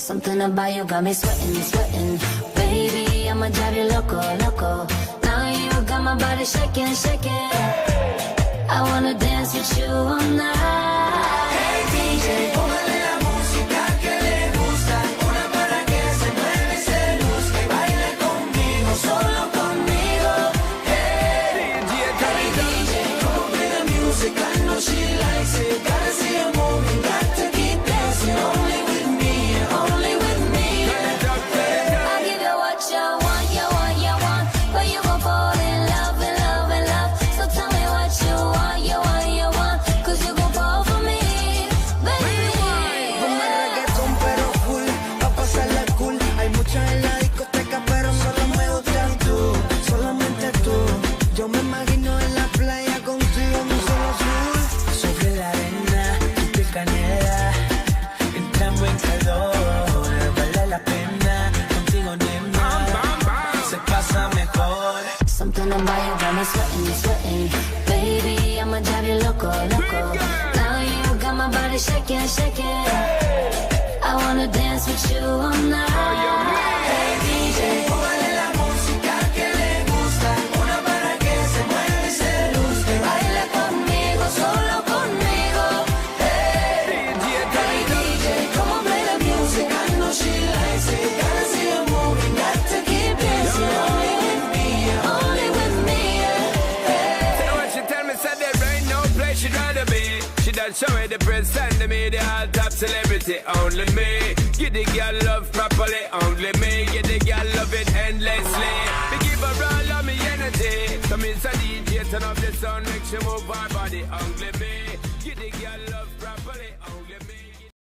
Something about you got me sweating, sweating. Baby, I'ma drive you loco, loco. Now you got my body shaking, shaking. I wanna dance with you all night. Hey DJ, póngale la música que le gusta. Una para que se mueva y se luzca y baile conmigo, solo conmigo. Hey DJ, come on, play the music. I know she likes it. Gotta see her moving, got to keep dancing. Only with me, only with me. I give you what you want, you want, you want. But you gon' fall in love, in love, in love. So tell me what you want, you want, you want. Cause you gon' fall for me, baby. Ponme reggaetón pero full, pa' pasarla cool. Hay muchas en la discoteca pero solo me gustas tú, solamente tú. Yo me imagino en la playa contigo en un solo azul. Sobre la arena, tu piel canela, entramos en calor, vale la pena. Contigo nena, se pasa mejor. Something about you got me sweating, sweating. Baby, I'ma drive you loco, loco. Now you got my body shaking, shaking. I wanna dance with you all night. Hey DJ, póngale la música que le gusta. Una para que se mueva y se luzca y baile conmigo, solo conmigo. Hey DJ, come on, play the music. I know she likes it. Gotta see her moving, got to keep dancing. Only with me, only with me. You know what she tell me, said there ain't no place she'd rather be. She done show me the prince and the media, all top celebrity, only me. Give the girl love properly, only me. Give the girl love it endlessly. Me give her all of me energy. Come inside DJ, turn up the sound, make she move her body, only me.